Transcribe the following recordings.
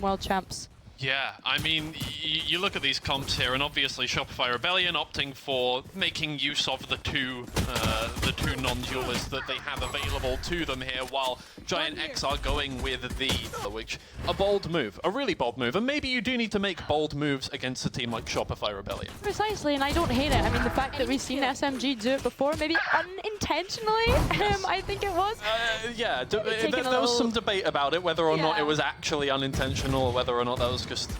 World champs. Yeah, I mean, you look at these comps here, and obviously Shopify Rebellion opting for making use of the two non-duelists that they have available to them here, while GIANTX are going with the, which a bold move, a really bold move, and maybe you do need to make bold moves against a team like Shopify Rebellion. Precisely, and I don't hate it. I mean, the fact that we've seen SMG do it before, maybe unintentionally, I think it was. Yeah, there was some debate about it, whether or not it was actually unintentional, or whether or not that was just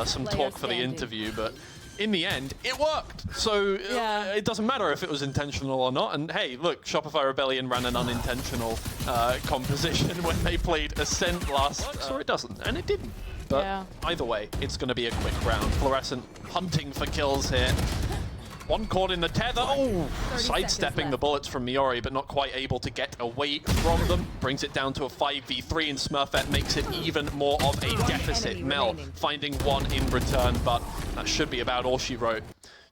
some talk for the interview, but in the end, it worked. So it doesn't matter if it was intentional or not. And hey, look, Shopify Rebellion ran an unintentional composition when they played Ascent last, or it doesn't, and it didn't. But either way, it's going to be a quick round. Fluorescent hunting for kills here. One caught in the tether. Oh, sidestepping the bullets from Miori, but not quite able to get away from them. Brings it down to a 5v3, and Smurfette makes it even more of a deficit. Mel finding one in return, but that should be about all she wrote.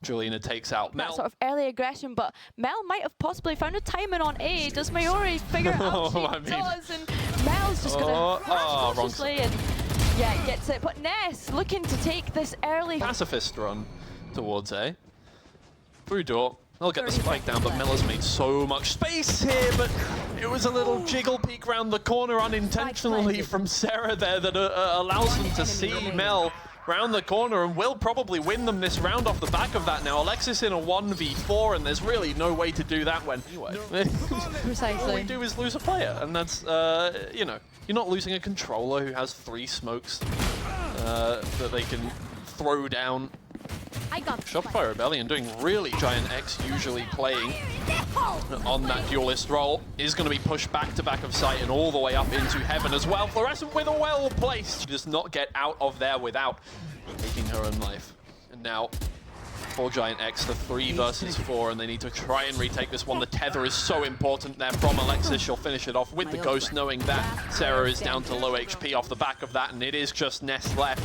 Julina takes out Mel. That sort of early aggression, but Mel might have possibly found a timing on A. Does Miori figure it out? She does, and Mel's just going to cautiously and gets it. But Ness looking to take this early pacifist run towards A. Through door, they'll get the spike down, but Mel has made so much space here, but it was a little jiggle peek around the corner unintentionally from Sarah there that allows them to see Mel round the corner, and will probably win them this round off the back of that now. Alexis in a 1v4, and there's really no way to do that when precisely all we do is lose a player, and that's, you know, you're not losing a controller who has 3 smokes that they can throw down. Shopify Rebellion doing really GIANTX, usually playing on that duelist role, is going to be pushed back to back of sight and all the way up into heaven as well. Fluorescent with a well-placed, just not get out of there without taking her own life. And now for GIANTX, the 3 versus 4, and they need to try and retake this one. The tether is so important there from Alexis. She'll finish it off with the ghost, knowing that Sarah is down to low HP off the back of that, and it is just Ness left.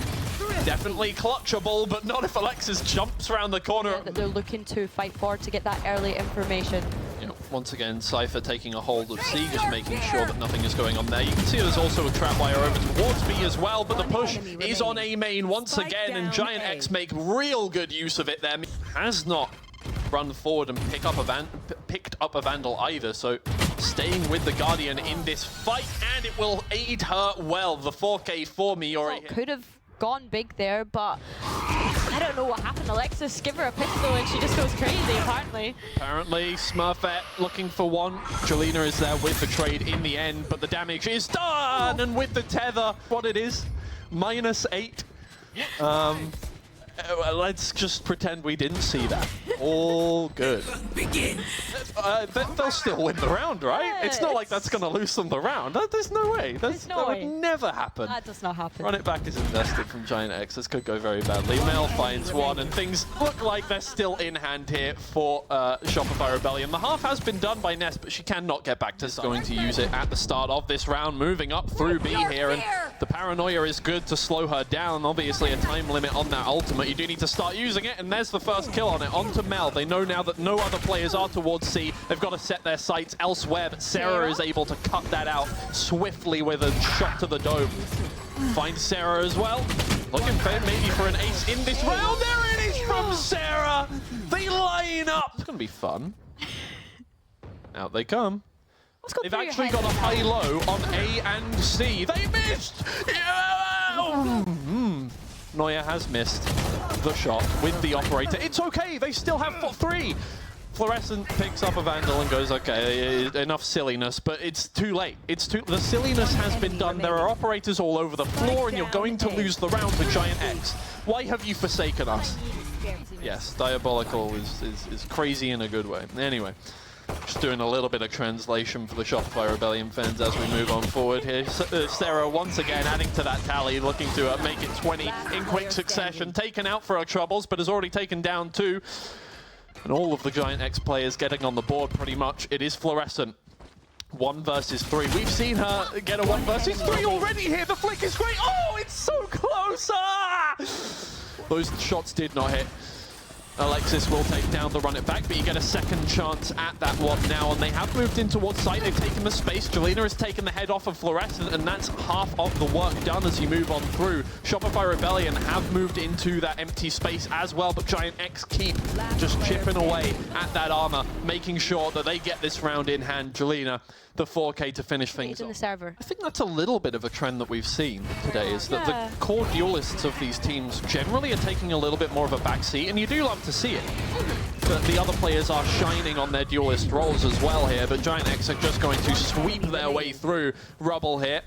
Definitely clutchable, but not if Alexis jumps around the corner. That they're looking to fight for to get that early information. You know, once again, Cypher taking a hold of C, just making sure that nothing is going on there. You can see there's also a trap wire over towards B as well, but the push is on A main once again, and GIANTX make real good use of it there. Has not run forward and picked up a Vandal either, so staying with the Guardian in this fight, and it will aid her well. The 4K for Miori. Could have gone big there, but I don't know what happened. Alexis give her a pistol and she just goes crazy, apparently. Apparently, Smurfette looking for one. Julina is there with the trade in the end, but the damage is done, and with the tether, what it is, -8. Let's just pretend we didn't see that. All good. Begin. They'll still win the round, right? Yeah, it's not like that's going to lose them the round. There's no way. That would never happen. That does not happen. Run it back is invested from GIANTX. This could go very badly. Mel finds one, and things look like they're still in hand here for Shopify Rebellion. The half has been done by Ness, but she cannot get back to going to use it at the start of this round. Moving up through B here, and the paranoia is good to slow her down. Obviously, a time limit on that ultimate. You do need to start using it, and there's the first kill on it. Onto Mel. They know now that no other players are towards C. They've got to set their sights elsewhere, but Sarah is able to cut that out swiftly with a shot to the dome. Finds Sarah as well. Looking for maybe for an ace in this round. There it is from Sarah. They line up. It's going to be fun. Out they come. They've actually got a high-low on A and C. They missed! Yeah! Neuer has missed the shot with the operator. It's okay, they still have 3. Fluorescent picks up a Vandal and goes, okay, enough silliness, but it's too late. The silliness has been done. There are operators all over the floor, and you're going to lose the round with GIANTX. Why have you forsaken us? Yes, Diabolical is crazy in a good way. Anyway. Just doing a little bit of translation for the Shopify Rebellion fans as we move on forward here. Sarah once again adding to that tally, looking to make it 20 in quick succession. Taken out for her troubles, but has already taken down 2. And all of the GIANTX players getting on the board pretty much. It is Fluorescent. 1 versus 3. We've seen her get a 1 versus 3 already here. The flick is great. Oh, it's so close. Ah! Those shots did not hit. Alexis will take down the run it back, but you get a second chance at that one now, and they have moved in towards site. They've taken the space. Jelena has taken the head off of Fluorescent, and that's half of the work done as you move on through. Shopify Rebellion have moved into that empty space as well, but GIANTX keep just chipping away at that armor, making sure that they get this round in hand. Jelena, the 4K to finish things in the off. server. I think that's a little bit of a trend that we've seen today, is that the core duelists of these teams generally are taking a little bit more of a backseat, and you do love to see it. But the other players are shining on their duelist roles as well here, but GIANTX are just going to sweep their way through rubble here.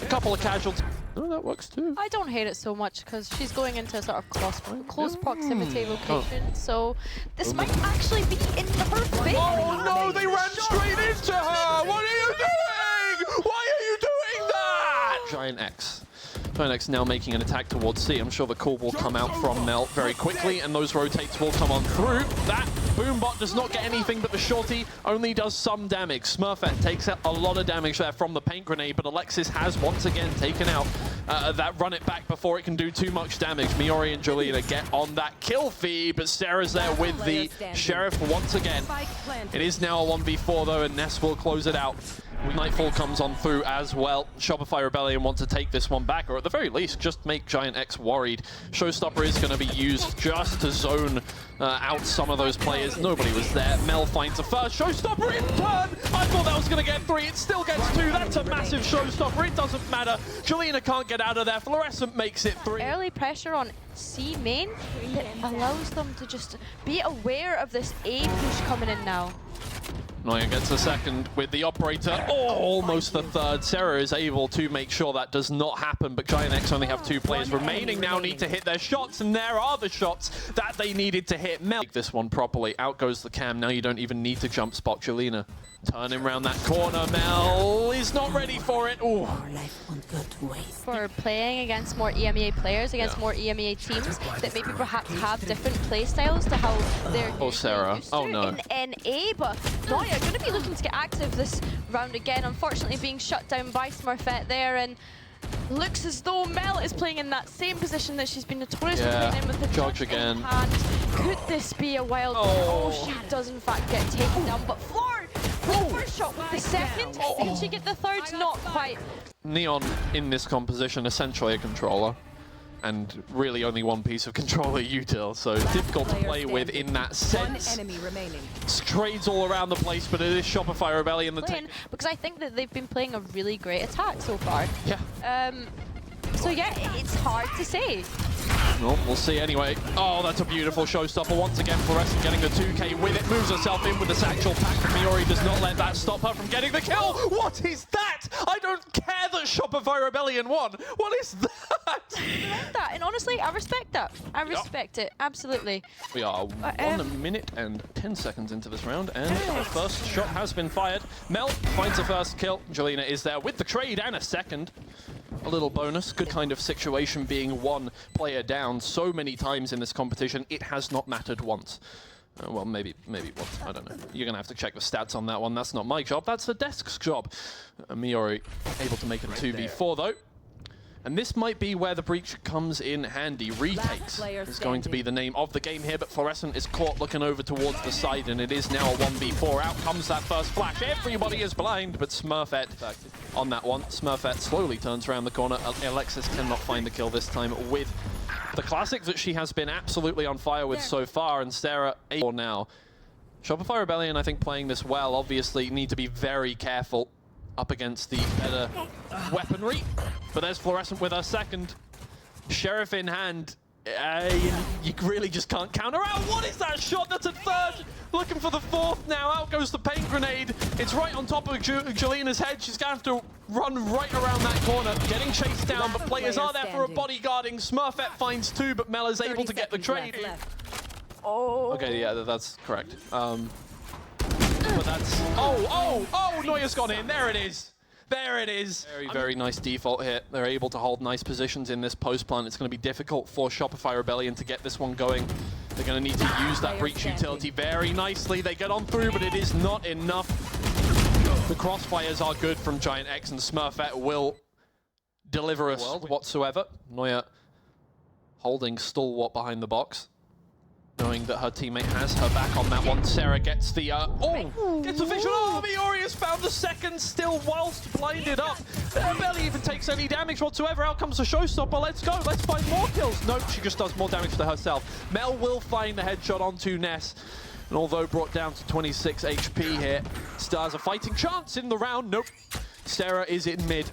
A couple of casualties. Oh, that works too. I don't hate it so much because she's going into a sort of close proximity location, so this might actually be in her favor. Oh no, they ran straight into her! What are you doing? Why are you doing that? GIANTX now making an attack towards C. I'm sure the call will come out from Mel very quickly, and those rotates will come on through. That Boombot does not get anything, but the shorty only does some damage. Smurfette takes out a lot of damage there from the paint grenade, but Alexis has once again taken out that run it back before it can do too much damage. Miori and Jelena get on that kill feed, but Sarah's there with the Sheriff once again. It is now a 1v4 though, and Ness will close it out. Nightfall comes on through as well. Shopify Rebellion want to take this one back, or at the very least, just make GIANTX worried. Showstopper is going to be used just to zone out some of those players. Nobody was there. Mel finds a first. Showstopper in turn! I thought that was going to get 3. It still gets 2. That's a massive showstopper. It doesn't matter. Jelena can't get out of there. Fluorescent makes it 3. Early pressure on C main that allows them to just be aware of this A push coming in now. Noya gets a second with the operator. Oh, almost the third. Sarah is able to make sure that does not happen, but GIANTX only have 2 players remaining now, need to hit their shots, and there are the shots that they needed to hit. Mel. Take this one properly. Out goes the cam. Now you don't even need to jump spot Jelena. Turning around that corner. Mel is not ready for it. Ooh. For playing against more EMEA players, against more EMEA teams that maybe perhaps have different play styles to how they're Sarah. Oh no. In NA, but Noya going to be looking to get active this round again, unfortunately being shut down by Smurfette there, and looks as though Mel is playing in that same position that she's been notoriously playing in with the Judge again. in hand. Could this be a wild one? Oh, she does in fact get taken down, but Floor with the first shot, with the second, did she get the third? Not quite. Neon in this composition, essentially a controller, and really only one piece of controller util, so difficult to play with in that sense. Trades all around the place, but it is Shopify Rebellion because I think that they've been playing a really great attack so far. Yeah. So yeah, it's hard to say. Well, we'll see anyway. Oh, that's a beautiful showstopper. Once again, Fluorescent getting the 2K with it. Moves herself in with the satchel pack, but Miori does not let that stop her from getting the kill. What is that? I don't care that Shopify Rebellion won. What is that? I like that, and honestly, I respect that. I respect it, absolutely. We are 1 minute and 10 seconds into this round, and our first shot has been fired. Mel finds the first kill. Jelena is there with the trade and a second. A little bonus. Good kind of situation being one player down so many times in this competition. It has not mattered once. Well, maybe once. I don't know. You're going to have to check the stats on that one. That's not my job. That's the desk's job. Miori able to make it a 2v4 though. And this might be where the breach comes in handy. Retakes is going to be the name of the game here, but Fluorescent is caught looking over towards the side, and it is now a 1v4. Out comes that first flash. Everybody is blind, but Smurfette on that one. Smurfette slowly turns around the corner. Alexis cannot find the kill this time with the classic that she has been absolutely on fire with so far, and Sarah able now. Shopify Rebellion, I think, playing this well. Obviously, need to be very careful up against the better weaponry. But there's Fluorescent with her second. Sheriff in hand. You really just can't counter out. What is that shot? That's a third. Looking for the fourth now. Out goes the paint grenade. It's right on top of Jelena's head. She's going to have to run right around that corner. Getting chased down, but players are there for a bodyguarding. Smurfette finds 2, but Mel is able to get the trade. Oh. Okay, yeah, that's correct. But that's... Oh, Noya's gone in. There it is. There it is. Very nice default hit. They're able to hold nice positions in this post plant. It's going to be difficult for Shopify Rebellion to get this one going. They're going to need to use that breach utility very nicely. They get on through, but it is not enough. The crossfires are good from GIANTX, and Smurfette will deliver us whatsoever. Noya holding stalwart behind the box. knowing that her teammate has her back on that one. Sarah gets the, gets the vision. Oh, Miori has found the second still whilst blinded up. Barely even takes any damage whatsoever. Out comes the showstopper. Let's go. Let's find more kills. Nope, she just does more damage to herself. Mel will find the headshot onto Ness. And although brought down to 26 HP here, still has a fighting chance in the round. Nope. Sarah is in mid.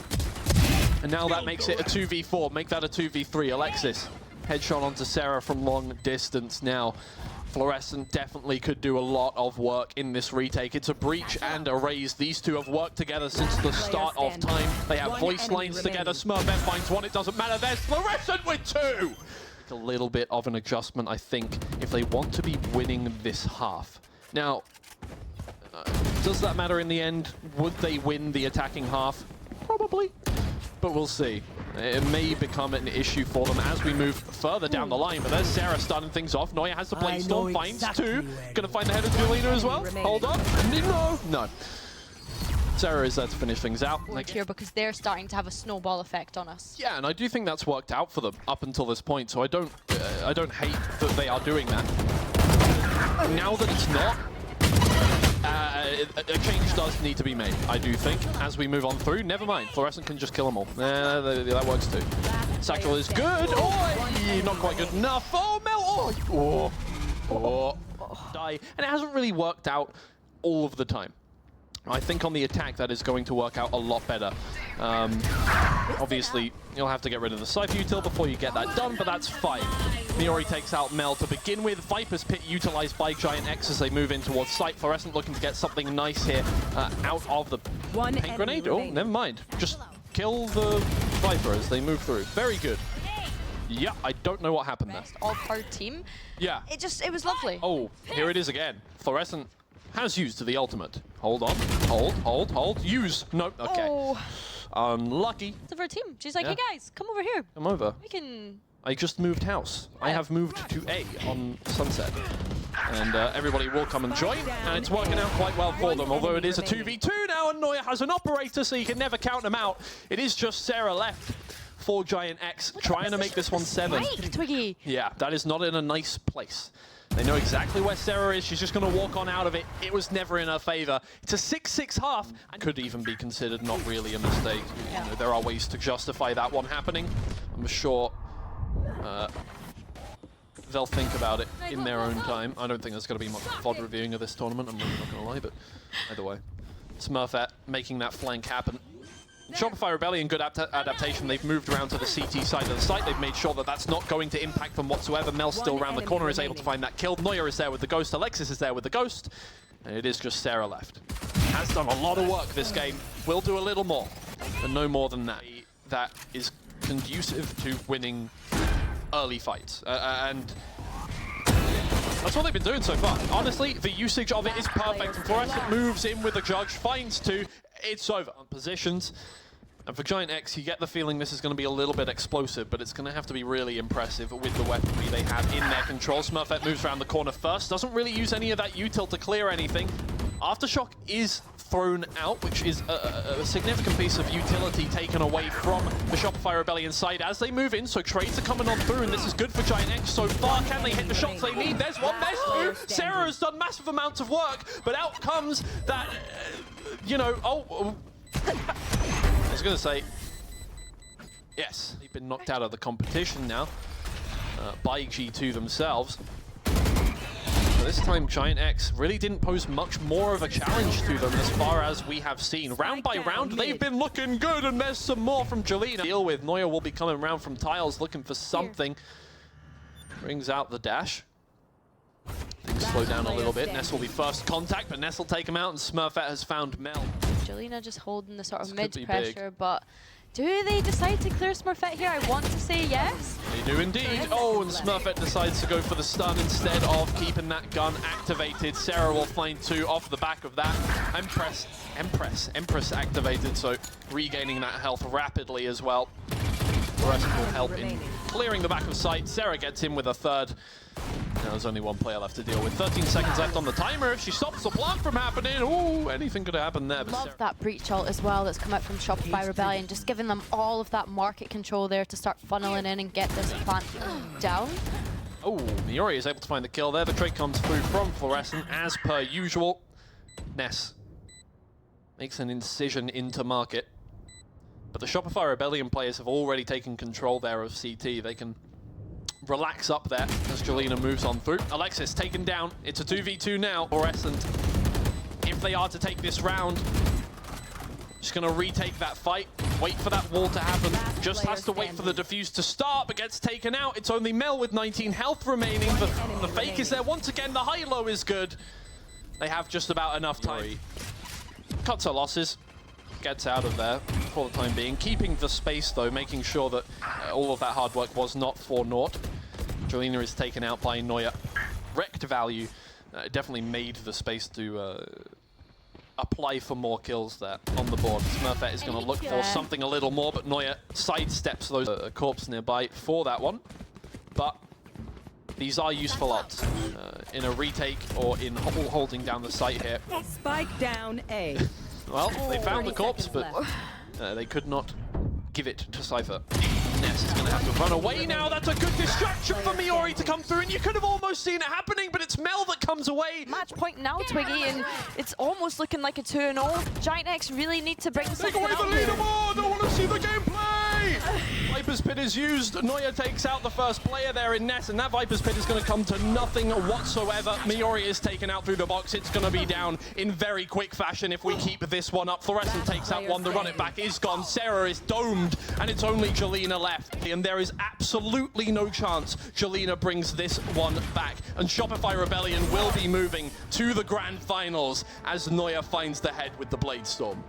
And now that makes it a 2v4. Make that a 2v3. Alexis, headshot onto Sarah from long distance now. Fluorescent definitely could do a lot of work in this retake. It's a breach and a raise. These two have worked together since the start of time. They have voice lines together. Smurfette finds one. It doesn't matter. There's Fluorescent with two. A little bit of an adjustment, I think, if they want to be winning this half. Now, does that matter in the end? Would they win the attacking half? Probably, but we'll see. It may become an issue for them as we move further down the line, but there's Sarah starting things off. Neuer has the blade storm, finds two. Gonna find the head of Julina as well. Hold on. No. Sarah is there to finish things out. Here because they're starting to have a snowball effect on us. Yeah, and I do think that's worked out for them up until this point, so I don't hate that they are doing that. Now that it's not, a change does need to be made, I do think, as we move on through. Never mind, Fluorescent can just kill them all. That works too. Satchel is good. Oh, not quite good enough. Oh, Mel. Oh. Die. And it hasn't really worked out all of the time. I think on the attack that is going to work out a lot better. Obviously, you'll have to get rid of the Cypher util before you get that done, but that's fine. Miori takes out Mel to begin with. Viper's Pit utilized by GIANTX as they move in towards site. Fluorescent looking to get something nice here out of the paint grenade. Oh, never mind. Just kill the Viper as they move through. Very good. Yeah, I don't know what happened there. All-card team. Yeah. It was lovely. Oh, here it is again. Fluorescent has used the ultimate. Hold on. Hold. Use. Nope. Okay. Oh. Unlucky. It's of our team. She's like, hey guys, come over here. Come over. We can... I just moved house. I have moved to A on Sunset. And everybody will come and join. And it's working out quite well for them. Although it is a 2v2 now and Neuer has an operator, so you can never count them out. It is just Sarah left for GIANTX, trying to make this one 7. Twiggy. Yeah, that is not in a nice place. They know exactly where Sarah is. She's just going to walk on out of it. It was never in her favor. It's a 6-6 half and could even be considered not really a mistake. You know, there are ways to justify that one happening. I'm sure they'll think about it in their own time. I don't think there's going to be much VOD reviewing of this tournament. I'm really not going to lie, but either way. Smurfette making that flank happen. Shopify Rebellion, good adaptation. They've moved around to the CT side of the site. They've made sure that that's not going to impact them whatsoever. Mel's still around the corner, is able to find that kill. Neuer is there with the Ghost. Alexis is there with the Ghost. And it is just Sarah left. Has done a lot of work this game. Will do a little more, but no more than that. That is conducive to winning early fights. And that's what they've been doing so far. Honestly, the usage of it is perfect. Fluorescent moves in with the Judge, finds two. It's over on positions. And for GIANTX, you get the feeling this is going to be a little bit explosive, but it's going to have to be really impressive with the weaponry they have in their control. Smurfette moves around the corner first, doesn't really use any of that util to clear anything. Aftershock is thrown out, which is a significant piece of utility taken away from the Shopify Rebellion side as they move in. So trades are coming on through, and this is good for GIANTX so far. Can they hit the shots they need? There's one, there's two. Sarah has done massive amounts of work, but out comes that, you know, I was going to say, yes, they've been knocked out of the competition now by G2 themselves. So this time, GIANTX really didn't pose much more of a challenge to them as far as we have seen. Round by round, they've been looking good, and there's some more from Julina. Deal with Neuer will be coming around from tiles looking for something. Brings out the dash. Things slow down a little bit. Ness will be first contact, but Ness will take him out, and Smurfette has found Mel. Julina just holding the sort of mid-pressure, but do they decide to clear Smurfette here? I want to say yes. They do indeed. Oh, and Smurfette decides to go for the stun instead of keeping that gun activated. Sarah will find two off the back of that. Empress activated, so regaining that health rapidly as well. The rest will help in clearing the back of sight. Sarah gets in with a third. Now there's only one player left to deal with. 13 seconds left on the timer. If she stops the block from happening, ooh, anything could happen there. Love that breach ult as well that's come out from Shopify Rebellion, just giving them all of that market control there to start funneling in and get this plant down. Oh, Miori is able to find the kill there. The trade comes through from Fluorescent as per usual. Ness makes an incision into market. But the Shopify Rebellion players have already taken control there of CT. They can relax up there as Jelena moves on through. Alexis taken down. It's a 2v2 now. Fluorescent, if they are to take this round, just going to retake that fight, wait for that wall to happen. Just has to wait for the defuse to start, but gets taken out. It's only Mel with 19 health remaining. The fake is there once again. The high-low is good. They have just about enough time. Cuts her losses, gets out of there for the time being. Keeping the space, though, making sure that all of that hard work was not for naught. Jelena is taken out by Neuer. Wrecked value. Definitely made the space to apply for more kills there on the board. Smurfette is going to look for something a little more, but Neuer sidesteps those corpse nearby for that one. But these are useful odds in a retake or in holding down the site here. Spike down A. Well, they found the corpse, but they could not give it to Cypher. Ness is going to have to run away now. That's a good distraction for Miori to come through, and you could have almost seen it happening, but it's Mel that comes away. Match point now, Twiggy, and it's almost looking like a 2-0. GIANTX really need to bring something Take away the out here. leaderboard! I want to see the gameplay! Viper's Pit is used. Neuer takes out the first player there in Ness, and that Viper's Pit is going to come to nothing whatsoever. Miori is taken out through the box. It's going to be down in very quick fashion if we keep this one up. Fluorescent takes out one. The run it back is gone. Sarah is domed, and it's only Jelena left. And there is absolutely no chance Jelena brings this one back. And Shopify Rebellion will be moving to the grand finals as Neuer finds the head with the Blade Storm.